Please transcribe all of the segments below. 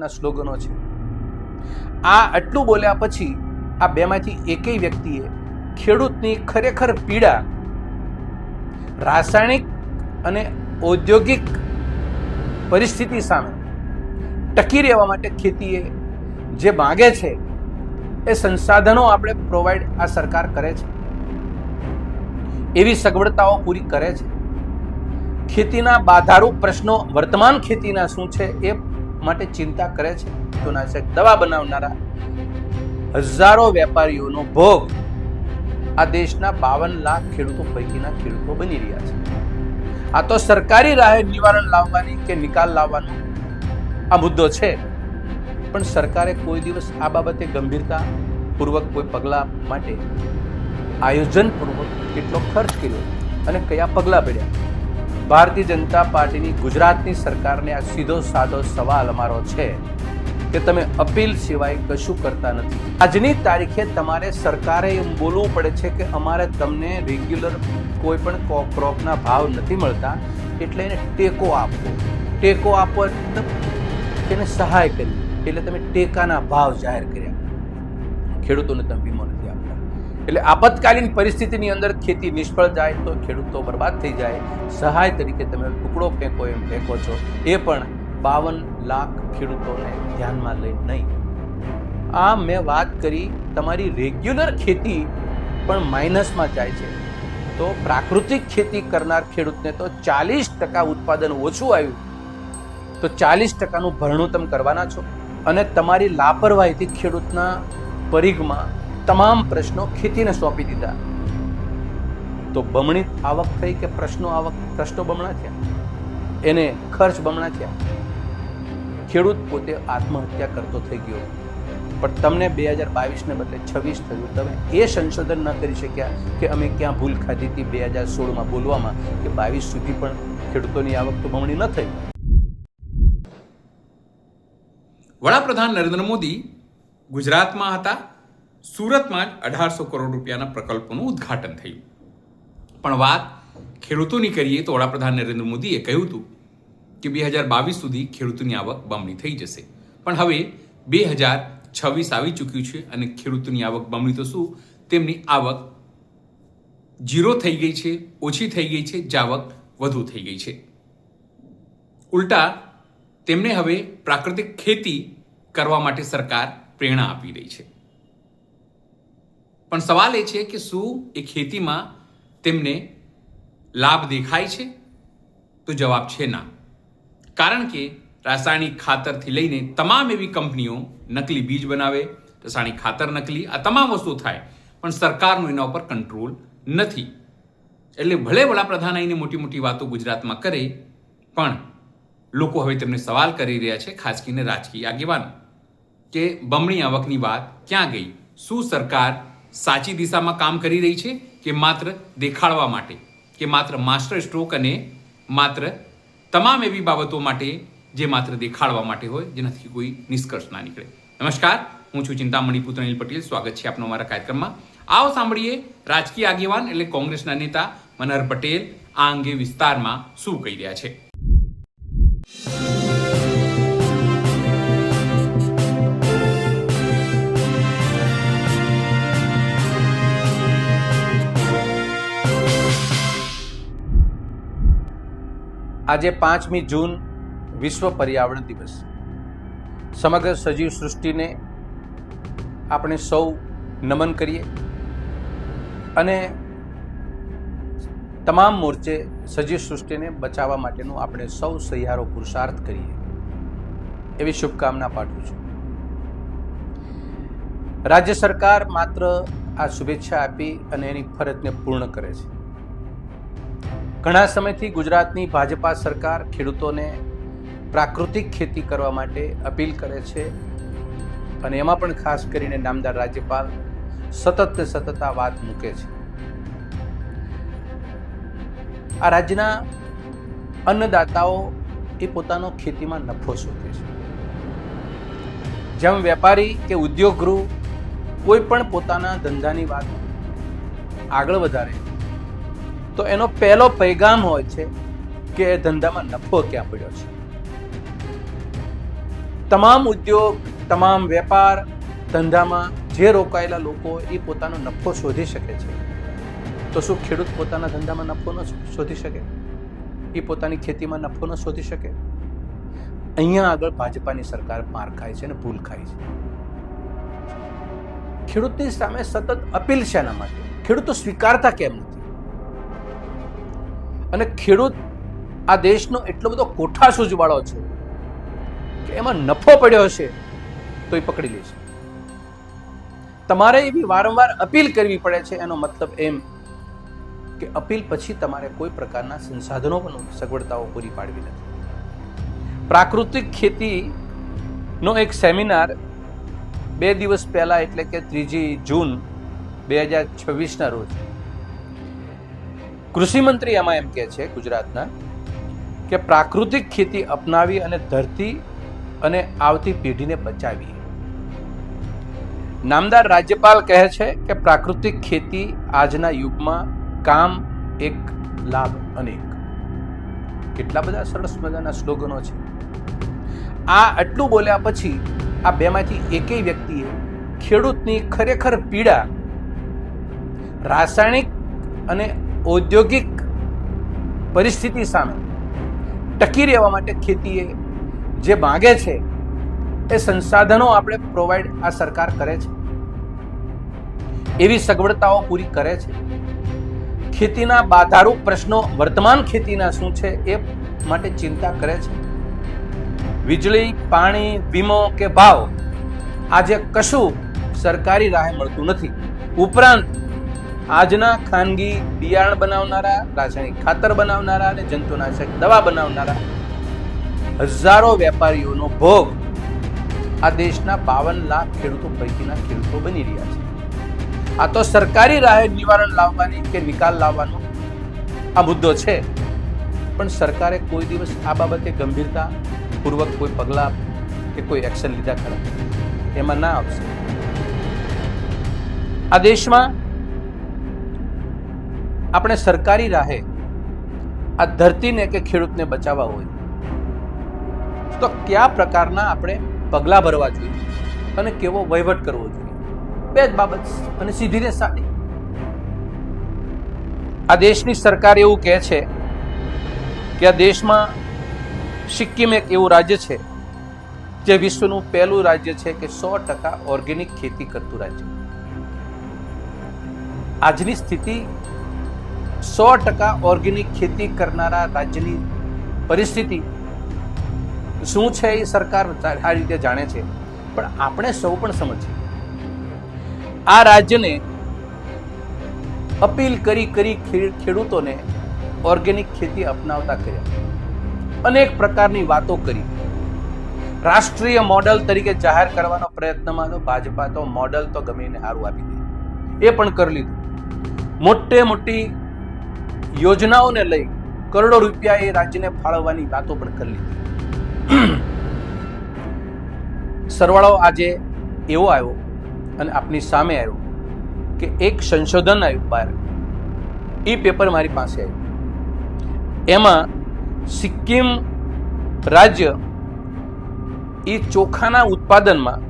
ના સ્લોગનો છે. આ આટલું બોલ્યા પછી આ બેમાંથી એકેય વ્યક્તિએ ખેડૂતની ખરેખર પીડા રાસાયણિક અને ઔદ્યોગિક પરિસ્થિતિ સામે ટકી રહેવા માટે ખેતીએ જે માંગે છે એ સંસાધનો આપણે પ્રોવાઈડ આ સરકાર કરે છે, એવી સગવડતાઓ પૂરી કરે છે. ખેતીના બાધારૂપ પ્રશ્નો વર્તમાન ખેતીના શું છે એ માટે ચિંતા કરે છે. જંતુનાશક દવા બનાવનારા હજારો વેપારીઓનો ભોગ આ દેશના 52 લાખ ખેડૂતો પૈકીના ખેડૂતો બની રહ્યા છે. આ તો સરકારી રાહે નિવારણ લાવવાની કે નિકાલ લાવવાનો આ મુદ્દો છે, પણ સરકારે કોઈ દિવસ આ બાબતે ગંભીરતા પૂર્વક કોઈ પગલાં માટે આયોજનપૂર્વક કેટલો ખર્ચ કર્યો અને કયા પગલાં પડ્યા. ભારતીય જનતા પાર્ટીની ગુજરાતની સરકારને આ સીધો સાદો સવાલ અમારો છે કે તમે અપીલ સિવાય કશું કરતા નથી. આજની તારીખે તમારે સરકારે એમ બોલવું પડે છે કે અમારે તમને રેગ્યુલર કોઈ પણ ક્રોપના ભાવ નથી મળતા એટલે એને ટેકો આપવો. ટેકો આપવો એટલે એને સહાય કરી, એટલે તમે ટેકાના ભાવ જાહેર કર્યા. ખેડૂતોને તમે વીમો નથી આપતા. એટલે આપતકાલીન પરિસ્થિતિની અંદર ખેતી નિષ્ફળ જાય તો ખેડૂતો બરબાદ થઈ જાય, સહાય તરીકે તમે ટુકડો ફેંકો એમ ફેંકો છો, એ પણ 52 લાખ ખેડૂતોને ધ્યાનમાં લઈ નહીં. આ મેં વાત કરી તમારી રેગ્યુલર ખેતી પણ માઇનસમાં જાય છે, તો પ્રાકૃતિક ખેતી કરનાર ખેડૂતને તો 40% ઉત્પાદન ઓછું આવ્યું તો 40%નું ભરણું તમે કરવાના છો, અને તમારી લાપરવાહીથી ખેડૂતના પરિઘમાં તમામ પ્રશ્નો ખેતીને સોંપી દીધા. તો બમણી આવક થઈ કે પ્રશ્નો બમણા થયા, એને ખર્ચ બમણા થયા. ખેડૂત પોતે આત્મહત્યા કરતો થઈ ગયો, પણ તમને 2022 ને બદલે 26 થયું. તમે એ સંશોધન ન કરી શક્યા કે અમે ક્યાં ભૂલ ખાધી હતી 2016માં બોલવામાં કે 22 સુધી પણ ખેડૂતોની આવક તો બમણી ન થઈ. વડાપ્રધાન નરેન્દ્ર મોદી ગુજરાતમાં હતા. સુરતમાં જ 1800 કરોડ રૂપિયાના પ્રકલ્પોનું ઉદ્ઘાટન થયું. પણ વાત ખેડૂતોની કરીએ તો વડાપ્રધાન નરેન્દ્ર મોદીએ કહ્યું હતું કે 2022 સુધી ખેડૂતોની આવક બમણી થઈ જશે. પણ હવે 2026 આવી ચૂક્યું છે અને ખેડૂતોની આવક બમણી તો શું, તેમની આવક ઝીરો થઈ ગઈ છે, ઓછી થઈ ગઈ છે, જાવક વધુ થઈ ગઈ છે. ઉલટા તેમને હવે પ્રાકૃતિક ખેતી કરવા માટે સરકાર પ્રેરણા આપી રહી છે. પણ સવાલ એ છે કે શું એ ખેતીમાં તેમને લાભ દેખાય છે? તો જવાબ છે ના. કારણ કે રાસાયણિક ખાતરથી લઈને તમામ એવી કંપનીઓ નકલી બીજ બનાવે, રાસાયણિક ખાતર નકલી, આ તમામ વસ્તુ થાય, પણ સરકારનો એના ઉપર કંટ્રોલ નથી. એટલે ભલે વડાપ્રધાન આવીને મોટી મોટી વાતો ગુજરાતમાં કરે, પણ લોકો હવે તેમને સવાલ કરી રહ્યા છે, ખાસ કરીને રાજકીય આગેવાનો, કે બમણી આવકની વાત ક્યાં ગઈ? શું સરકાર સાચી દિશામાં કામ કરી રહી છે કે માત્ર દેખાડવા માટે, કે માત્ર માસ્ટર સ્ટ્રોક અને માત્ર તમામ એવી બાબતો માટે જે માત્ર દેખાડવા માટે હોય, જેનાથી કોઈ નિષ્કર્ષ ના નીકળે? નમસ્કાર, હું છું ચિંતામણી પુત્ર અનિલ પટેલ. સ્વાગત છે આપનો અમારા કાર્યક્રમમાં. આવો સાંભળીએ રાજકીય આગેવાન એટલે કોંગ્રેસના નેતા મનહર પટેલ આ અંગે વિસ્તારમાં શું કહી રહ્યા છે. આજે 5મી જૂન વિશ્વ પર્યાવરણ દિવસ. સમગ્ર સજીવ સૃષ્ટિને આપણે સૌ નમન કરીએ અને તમામ મોરચે સજીવ સૃષ્ટિને બચાવવા માટેનું આપણે સૌ સહિયારો પુરુષાર્થ કરીએ એવી શુભકામના પાઠવું છું. રાજ્ય સરકાર માત્ર આ શુભેચ્છા આપી અને એની ફરજને પૂર્ણ કરે છે. ઘણા સમયથી ગુજરાતની ભાજપા સરકાર ખેડૂતોને પ્રાકૃતિક ખેતી કરવા માટે અપીલ કરે છે, અને એમાં પણ ખાસ કરીને નામદાર રાજ્યપાલ સતત આ વાત મૂકે છે. આ રાજ્યના અન્નદાતાઓ એ પોતાનો ખેતીમાં નફો શોધે છે. જેમ વેપારી કે ઉદ્યોગ ગૃહ કોઈ પણ પોતાના ધંધાની વાત આગળ વધારે તો એનો પહેલો પૈગામ હોય છે કે એ ધંધામાં નફો ક્યાં પડ્યો છે. તમામ ઉદ્યોગ, તમામ વેપાર ધંધામાં જે રોકાયેલા લોકો એ પોતાનો નફો શોધી શકે છે, તો શું ખેડૂત પોતાના ધંધામાં નફો ન શોધી શકે? એ પોતાની ખેતીમાં નફો ન શોધી શકે? અહીંયા આગળ ભાજપાની સરકાર માર ખાય છે અને ભૂલ ખાય છે. ખેડૂતની સામે સતત અપીલ શેના માટે? ખેડૂતો સ્વીકારતા કેમ નથી? અને ખેડૂત આ દેશનો એટલો બધો કોઠાસૂઝ ઉજવાળો છે કે એમાં નફો પડ્યો હશે તો એ પકડી લેશે. તમારે એવી વારંવાર અપીલ કરવી પડે છે. એનો મતલબ એમ કે અપીલ પછી તમારે કોઈ પ્રકારના સંસાધનો પણ સગવડતાઓ પૂરી પાડવી નથી. પ્રાકૃતિક ખેતીનો એક સેમિનાર 2 દિવસ પહેલા એટલે કે 3 જૂન 2026ના રોજ કૃષિ મંત્રી એમાં એમ કહે છે ગુજરાતના કે પ્રાકૃતિક ખેતી અપનાવી અને ધરતી અને આવતી પેઢીને બચાવી. નામદાર રાજ્યપાલ કહે છે કે પ્રાકૃતિક ખેતી આજના યુગમાં કામ એક લાભ અનેક. કેટલા બધા સરસ મજાના સ્લોગનો છે. આ આટલું બોલ્યા પછી આ બેમાંથી એકેય વ્યક્તિએ ખેડૂતની ખરેખર પીડા, રાસાયણિક અને ઔદ્યોગિક પરિસ્થિતિ સામે ટકી રહેવા માટે ખેતીએ જે માંગે છે એ સંસાધનો આપણે પ્રોવાઈડ આ સરકાર કરે છે, એવી સગવડતાઓ પૂરી કરે છે. ખેતીના બાધારૂપ પ્રશ્નો વર્તમાન ખેતીના શું છે એ માટે ચિંતા કરે છે. વીજળી, પાણી, વીમો કે ભાવ આજે કશું સરકારી રાહે મળતું નથી. ઉપરાંત આજના ખાનગી બિયારણ બનાવનારા, રાસાયણિક ખાતર બનાવનારા અને જંતુનાશક દવા બનાવનારા હજારો વેપારીઓનો ભોગ આ દેશના 52 લાખ ખેડૂતો પૈકીના ખેડૂતો બની રહ્યા છે. આ તો સરકારી રાહે નિવારણ લાવવાની કે નિકાલ લાવવાનો આ મુદ્દો છે, પણ સરકારે કોઈ દિવસ આ બાબતે ગંભીરતા પૂર્વક કોઈ પગલાં કે કોઈ એક્શન લીધા ખરા? એમાં ના આવશે. આ દેશમાં આપણે સરકારી રાહે આ ધરતીને કે ખેડૂતને બચાવવા હોય તો કયા પ્રકારના આપણે પગલાં ભરવા જોઈએ અને કેવો વહીવટ કરવો જોઈએ? 2 જ બાબત અને સીધી ને સાદી. આ દેશની સરકાર એવું કહે છે કે આ દેશમાં સિક્કિમ એક એવું રાજ્ય છે જે વિશ્વનું પહેલું રાજ્ય છે કે 100% ઓર્ગેનિક ખેતી કરતું રાજ્ય. આજની સ્થિતિ 100% ઓર્ગેનિક ખેતી કરનારા રાજ્યની પરિસ્થિતિ શું છે એ સરકાર આ રીતે જાણે છે, પણ આપણે સૌ પણ સમજીએ. આ રાજ્યને અપીલ કરી ખેડૂતોને ઓર્ગેનિક ખેતી અપનાવતા કર્યા, અનેક પ્રકારની વાતો કરી. રાષ્ટ્રીય મોડલ તરીકે જાહેર કરવાનો પ્રયત્નમાં તો ભાજપા તો મોડલ તો ગમે એને સારું આપી દે, એ પણ કરી લીધું. મોટે મોટી યોજનાઓને લઈ કરોડો રૂપિયા એ રાજ્યને ફાળવવાની વાતો પણ કરી લીધી. સરવાળો આજે એવો આવ્યો અને આપની સામે આવ્યો કે એક સંશોધન આવ્યું બહાર, એ પેપર મારી પાસે આવ્યું. એમાં સિક્કિમ રાજ્ય એ ચોખાના ઉત્પાદનમાં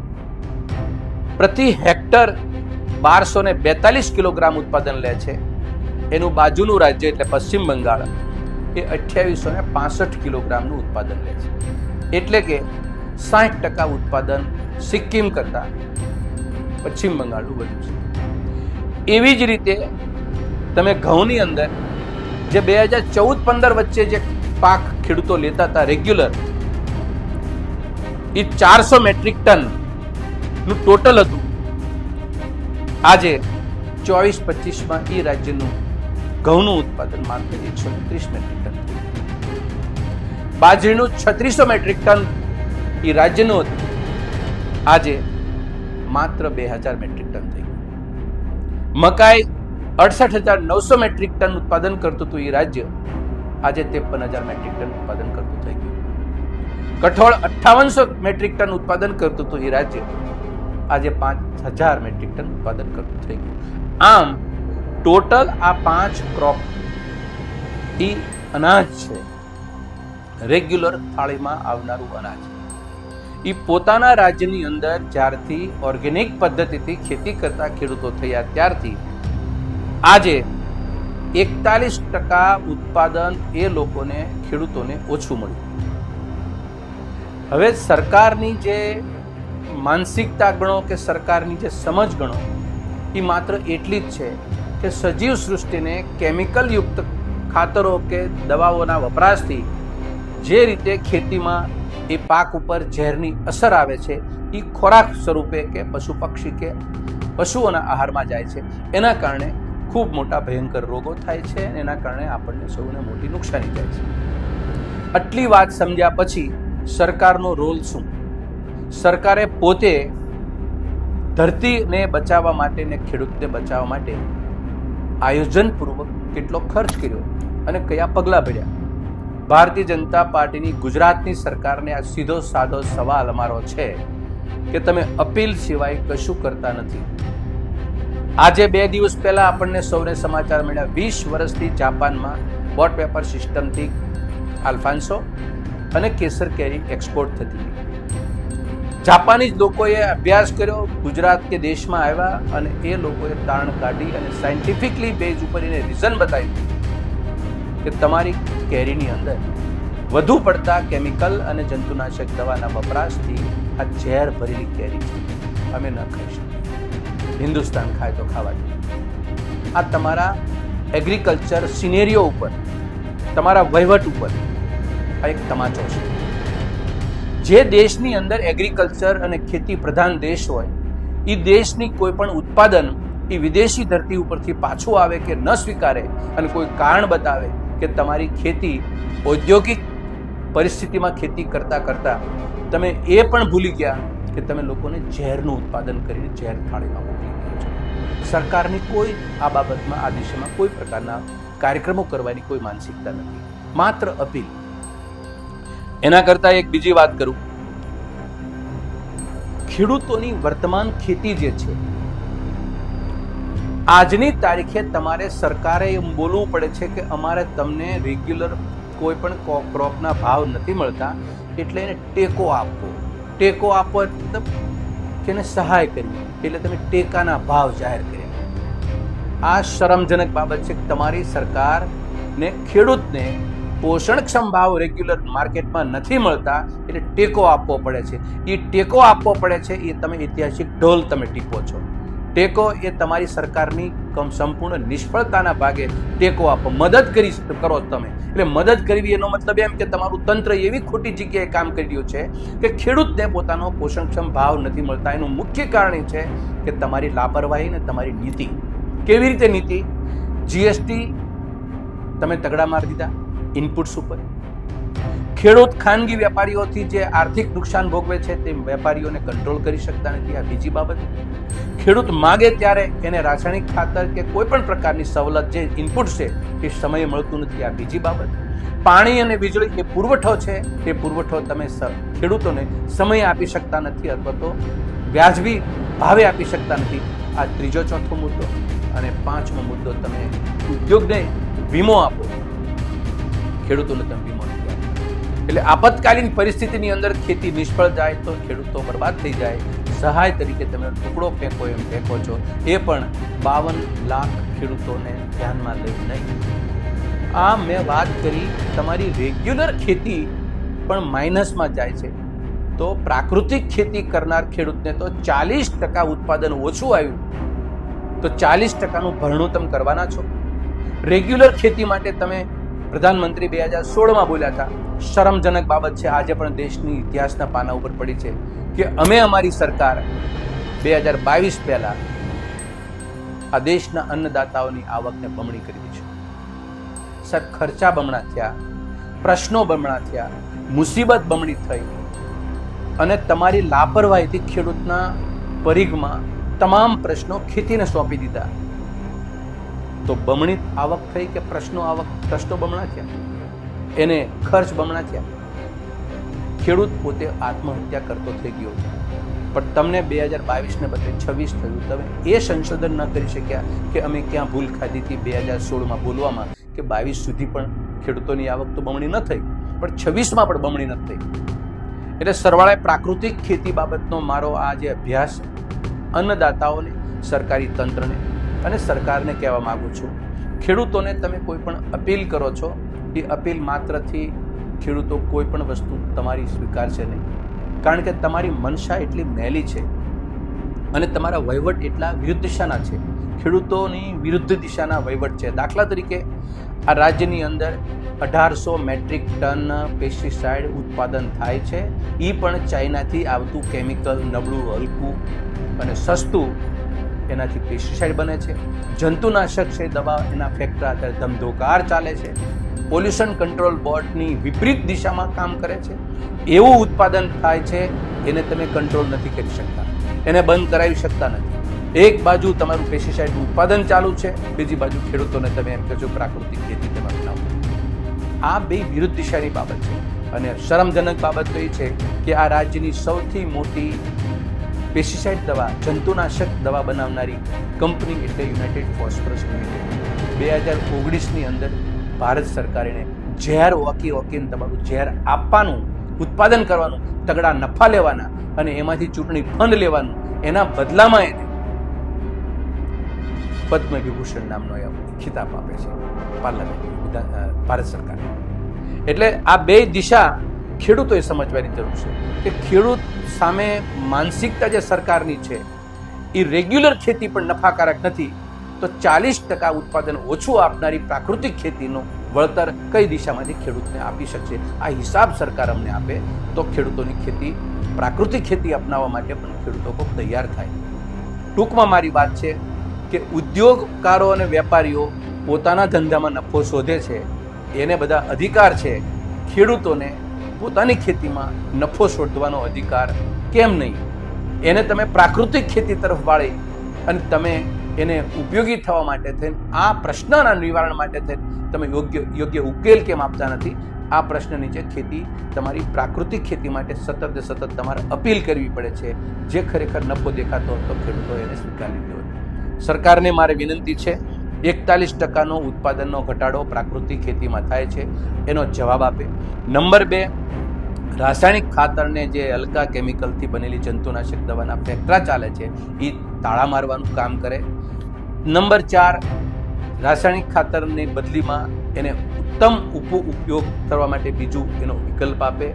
પ્રતિ હેક્ટર 1242 કિલોગ્રામ ઉત્પાદન લે છે. એનું બાજુનું રાજ્ય એટલે પશ્ચિમ બંગાળ એ 2865 કિલોગ્રામનું ઉત્પાદન લે છે. એટલે કે 60% ઉત્પાદન સિક્કિમ કરતા પશ્ચિમ બંગાળનું વધુ છે. એવી જ રીતે તમે ઘઉંની અંદર જે 2014-15 વચ્ચે જે પાક ખેડૂતો લેતા હતા રેગ્યુલર, એ 400 મેટ્રિક ટન નું ટોટલ હતું. આજે 24-25માં એ રાજ્યનું ઘઉંનું ઉત્પાદન માત્ર 130 મેટ્રિક ટન. બાજરીનું 3600 મેટ્રિક ટન એ રાજ્યનું હતું, આજે માત્ર 2000 મેટ્રિક ટન થઈ ગયું. મકાઈ 68,900 મેટ્રિક ટન ઉત્પાદન કરતું હતું એ રાજ્ય આજે 53,000 મેટ્રિક ટન ઉત્પાદન કરતું થઈ ગયું. કઠોળ 5800 મેટ્રિક ટન ઉત્પાદન કરતું હતું એ રાજ્ય આજે 5000 મેટ્રિક ટન ઉત્પાદન કરતું થઈ ગયું. આમ ટોટલ આ 5 ક્રોપ એ અનાજ છે, રેગ્યુલર થાળીમાં આવનારું અનાજ. એ પોતાના રાજ્યની અંદર જ્યારથી ઓર્ગેનિક પદ્ધતિથી ખેતી કરતા ખેડૂતો થયા ત્યારથી આજે 41% ઉત્પાદન એ લોકોને ખેડૂતોને ઓછું મળ્યું. હવે સરકારની જે માનસિકતા ગણો કે સરકારની જે સમજ ગણો એ માત્ર એટલી જ છે કે સજીવ સૃષ્ટિને કેમિકલ યુક્ત ખાતરો કે દવાઓના વપરાશથી જે રીતે ખેતીમાં એ પાક ઉપર ઝેરની અસર આવે છે એ ખોરાક સ્વરૂપે કે પશુ પક્ષી કે પશુઓના આહારમાં જાય છે, એના કારણે ખૂબ મોટા ભયંકર રોગો થાય છે અને એના કારણે આપણને સૌને મોટી નુકસાની થાય છે. આટલી વાત સમજ્યા પછી સરકારનો રોલ શું? સરકારે પોતે ધરતીને બચાવવા માટે ને ખેડૂતને બચાવવા માટે આયોજનપૂર્વક કેટલો ખર્ચ કર્યો અને કયા પગલાં ભર્યા? ભારતીય જનતા પાર્ટીની ગુજરાતની સરકારને આ સીધો સાદો સવાલ અમારો છે કે તમે અપીલ સિવાય કશું કરતા નથી. આજે 2 દિવસ પહેલા આપણને સૌને સમાચાર મળ્યા 20 વર્ષથી જાપાનમાં બોટ પેપર સિસ્ટમથી આલ્ફાન્સો અને કેસર કેરી એક્સપોર્ટ થતી હતી. જાપાનીઝ લોકોએ અભ્યાસ કર્યો, ગુજરાત કે દેશમાં આવ્યા અને એ લોકોએ તારણ કાઢી અને સાયન્ટિફિકલી બેઝ ઉપર એને રીઝન બતાવ્યું કે તમારી કેરીની અંદર વધુ પડતા કેમિકલ અને જંતુનાશક દવાના વપરાશથી આ ઝેર ભરેલી કેરી છે, અમે ન ખાઈ શકીએ. હિન્દુસ્તાન ખાય તો ખાવા જોઈએ. આ તમારા એગ્રીકલ્ચર સિનેરીઓ ઉપર, તમારા વહીવટ ઉપર આ એક તમાચો છે. જે દેશની અંદર એગ્રીકલ્ચર અને ખેતી પ્રધાન દેશ હોય એ દેશની કોઈ પણ ઉત્પાદન એ વિદેશી ધરતી ઉપરથી પાછું આવે કે ન સ્વીકારે અને કોઈ કારણ બતાવે કે તમારી ખેતી ઔદ્યોગિક પરિસ્થિતિમાં ખેતી કરતા કરતા તમે એ પણ ભૂલી ગયા કે તમે લોકોને ઝેરનું ઉત્પાદન કરીને ઝેર થાળીમાં મોકલી રહ્યા છો. સરકારની કોઈ આ બાબતમાં આ દિશામાં કોઈ પ્રકારના કાર્યક્રમો કરવાની કોઈ માનસિકતા નથી, માત્ર અપીલ. એના કરતા એક બીજી વાત કરું, ખેડૂતોની વર્તમાન ખેતી જે છે, આજની તારીખે તમારે સરકારે એમ બોલવું પડે છે કે અમારે તમને રેગ્યુલર કોઈ પણ ક્રોપના ભાવ નથી મળતા એટલે એને ટેકો આપવો. ટેકો આપવો એટલે કે એને સહાય કરવી, એટલે તમે ટેકાના ભાવ જાહેર કર્યા. આ શરમજનક બાબત છે કે તમારી સરકારને ખેડૂતને પોષણક્ષમ ભાવ રેગ્યુલર માર્કેટમાં નથી મળતા એટલે ટેકો આપવો પડે છે. એ ટેકો આપવો પડે છે એ તમે ઐતિહાસિક ઢોલ તમે ટીપો છો. ટેકો એ તમારી સરકારની સંપૂર્ણ નિષ્ફળતાના ભાગે ટેકો આપો, મદદ કરી કરો તમે. એટલે મદદ કરવી એનો મતલબ એમ કે તમારું તંત્ર એવી ખોટી જગ્યાએ કામ કરી રહ્યું છે કે ખેડૂતને પોતાનો પોષણક્ષમ ભાવ નથી મળતા. એનું મુખ્ય કારણ છે કે તમારી લાપરવાહી ને તમારી નીતિ. કેવી રીતે નીતિ? જીએસટી તમે તગડા મારી દીધા ઇનપુટ્સ ઉપર. ખેડૂત ખાનગી વેપારીઓથી જે આર્થિક નુકસાન ભોગવે છે તે વેપારીઓને કંટ્રોલ કરી શકતા નથી. આ બીજી બાબત. ખેડૂત માગે ત્યારે એને રાસાયણિક ખાતર કે કોઈ પણ પ્રકારની સવલત જે ઇનપુટ છે એ સમયે મળતું નથી. આ બીજી બાબત. પાણી અને વીજળી એ પુરવઠો છે, તે પુરવઠો તમે ખેડૂતોને સમય આપી શકતા નથી અથવા તો વ્યાજબી ભાવે આપી શકતા નથી. આ ત્રીજો ચોથો મુદ્દો. અને પાંચમો મુદ્દો, તમે ઉદ્યોગને વીમો આપો, ખેડૂતોને તમે વીમો નથી આપતા. એટલે આપતકાલીન પરિસ્થિતિની અંદર ખેતી નિષ્ફળ જાય તો ખેડૂતો બરબાદ થઈ જાય, સહાય તરીકે તમે ટુકડો ફેંકો એમ ફેંકો છો. એ પણ 52 લાખ ખેડૂતોને ધ્યાનમાં લઈ નહીં. આ મેં વાત કરી, તમારી રેગ્યુલર ખેતી પણ માઇનસમાં જાય છે. તો પ્રાકૃતિક ખેતી કરનાર ખેડૂતને તો 40% ઉત્પાદન ઓછું આવ્યું તો 40%નું ભરણું તમે કરવાના છો. રેગ્યુલર ખેતી માટે તમે પ્રધાનમંત્રી 2016માં બોલ્યા હતા. શરમજનક બાબત છે, આજે પણ દેશની ઇતિહાસના પાના ઉપર પડી છે કે અમે અમારી સરકાર 2022 પહેલા આ દેશના અન્નદાતાઓની આવકને બમણી કરી દીધી છે. સાહેબ, ખર્ચા બમણા થયા, પ્રશ્નો બમણા થયા, મુસીબત બમણી થઈ અને તમારી લાપરવાહીથી ખેડૂતના પરિઘમાં તમામ પ્રશ્નો ખેતીને સોંપી દીધા. તો બમણી આવક થઈ કે પ્રશ્નો બમણા થયા, એને ખર્ચ બમણા થયા. ખેડૂત પોતે આત્મહત્યા કરતો થઈ ગયો. પણ તમને 2022ને બદલે 26 થયું. તમે એ સંશોધન ન કરી શક્યા કે અમે ક્યાં ભૂલ ખાધી હતી 2016માં બોલવામાં કે 22 સુધી પણ ખેડૂતોની આવક તો બમણી ન થઈ, પણ 26માં પણ બમણી ન થઈ. એટલે સરવાળે પ્રાકૃતિક ખેતી બાબતનો મારો આ જે અભ્યાસ અન્નદાતાઓને, સરકારી તંત્રને અને સરકારને કહેવા માગું છું, ખેડૂતોને તમે કોઈ પણ અપીલ કરો છો, એ અપીલ માત્રથી ખેડૂતો કોઈ પણ વસ્તુ તમારી સ્વીકારશે નહીં, કારણ કે તમારી મનસા એટલી મેલી છે અને તમારા વહીવટ એટલા વિરુદ્ધ દિશાના છે. ખેડૂતોની વિરુદ્ધ દિશાના વહીવટ છે. દાખલા તરીકે આ રાજ્યની અંદર 1800 મેટ્રિક ટન પેસ્ટિસાઇડ ઉત્પાદન થાય છે. એ પણ ચાઇનાથી આવતું કેમિકલ, નબળું, હલકું અને સસ્તું, એનાથી પેસ્ટિસાઇડ બને છે. જંતુનાશક છે દવા, એના ફેક્ટરી અત્યારે ધમધોકાર ચાલે છે. પોલ્યુશન કંટ્રોલ બોર્ડની વિપરીત દિશામાં કામ કરે છે. એવું ઉત્પાદન થાય છે, એને તમે કંટ્રોલ નથી કરી શકતા, એને બંધ કરાવી શકતા નથી. એક બાજુ તમારું પેસ્ટિસાઇડનું ઉત્પાદન ચાલુ છે, બીજી બાજુ ખેડૂતોને તમે એમ કહો છો પ્રાકૃતિક ખેતી તમે અપનાવો. આ બે વિરુદ્ધ દિશાની બાબત છે. અને શરમજનક બાબત તો એ છે કે આ રાજ્યની સૌથી મોટી પેસ્ટિસાઇડ દવા, જંતુનાશક દવા બનાવનારી કંપની એટલે યુનાઇટેડ ફોસ્ફરસ લિમિટેડ 2019ની અંદર ભારત સરકારે ઝેર ઓકીને તમારું ઝેર આપવાનું, ઉત્પાદન કરવાનું, તગડા નફા લેવાના અને એમાંથી ચૂંટણી ફંડ લેવાનું, એના બદલામાં એને પદ્મ વિભૂષણ નામનો ખિતાબ આપે છે પાર્લામેન્ટ, ભારત સરકાર. એટલે આ બે દિશા ખેડૂતોએ સમજવાની જરૂર છે કે ખેડૂત સામે માનસિકતા જે સરકારની છે એ રેગ્યુલર ખેતી પણ નફાકારક નથી, તો 40% ઉત્પાદન ઓછું આપનારી પ્રાકૃતિક ખેતીનું વળતર કઈ દિશામાંથી ખેડૂતને આપી શકશે. આ હિસાબ સરકાર અમને આપે તો ખેડૂતોની ખેતી, પ્રાકૃતિક ખેતી અપનાવવા માટે પણ ખેડૂતો ખૂબ તૈયાર થાય. ટૂંકમાં મારી વાત છે કે ઉદ્યોગકારો અને વેપારીઓ પોતાના ધંધામાં નફો શોધે છે, એને બધા અધિકાર છે. ખેડૂતોને પોતાની ખેતીમાં નફો શોધવાનો અધિકાર કેમ નહીં? એને તમે પ્રાકૃતિક ખેતી તરફ વાળી અને તમે એને ઉપયોગી થવા માટે થઈને, આ પ્રશ્નના નિવારણ માટે થઈને તમે યોગ્ય ઉકેલ કેમ આપતા નથી? આ પ્રશ્ન નીચે ખેતી, તમારી પ્રાકૃતિક ખેતી માટે સતત તમારે અપીલ કરવી પડે છે. જે ખરેખર નફો દેખાતો હતો ખેડૂતો એને સ્વીકારી લીધો. સરકારને મારે વિનંતી છે, 41%નો ઉત્પાદનનો ઘટાડો પ્રાકૃતિક ખેતીમાં થાય છે, એનો જવાબ આપે. નંબર 2, રાસાયણિક ખાતરને જે હલકા કેમિકલથી બનેલી જંતુનાશક દવાના ફેક્ટરી ચાલે છે એ તાળા મારવાનું કામ કરે. નંબર 4, રાસાયણિક ખાતરની બદલીમાં એને ઉત્તમ ઉપયોગ કરવા માટે બીજું એનો વિકલ્પ આપે.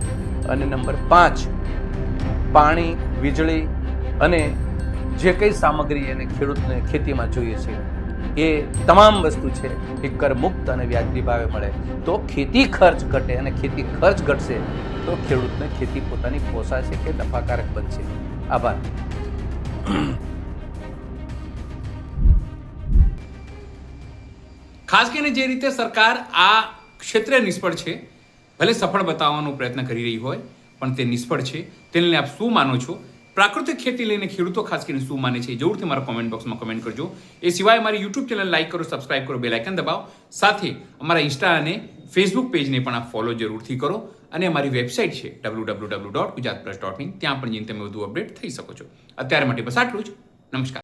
અને નંબર 5, પાણી, વીજળી અને જે કંઈ સામગ્રી એને ખેડૂતને ખેતીમાં જોઈએ છે એ તમામ વસ્તુ છે એ કરમુક્ત અને વ્યાજબી ભાવે મળે તો ખેતી ખર્ચ ઘટે, અને ખેતી ખર્ચ ઘટશે તો ખેડૂતને ખેતી પોતાની પોસાશે કે નફાકારક બનશે. આભાર. ખાસ કરીને જે રીતે સરકાર આ ક્ષેત્રે નિષ્ફળ છે, ભલે સફળ બતાવવાનો પ્રયત્ન કરી રહી હોય પણ તે નિષ્ફળ છે, તેને લઈને આપ શું માનો છો? પ્રાકૃતિક ખેતી લઈને ખેડૂતો ખાસ કરીને શું માને છે, જરૂરથી મારા કોમેન્ટ બોક્સમાં કમેન્ટ કરજો. એ સિવાય અમારી યુટ્યુબ ચેનલ લાઈક કરો, સબસ્ક્રાઇબ કરો, બેલ આઇકન દબાવો. સાથે અમારા ઇન્સ્ટા અને ફેસબુક પેજને પણ આપ ફોલો જરૂરથી કરો. અને અમારી વેબસાઇટ છે www.gujaratpress.in, ત્યાં પણ જઈને તમે વધુ અપડેટ થઈ શકો છો. અત્યારે માટે બસ આટલું જ. નમસ્કાર.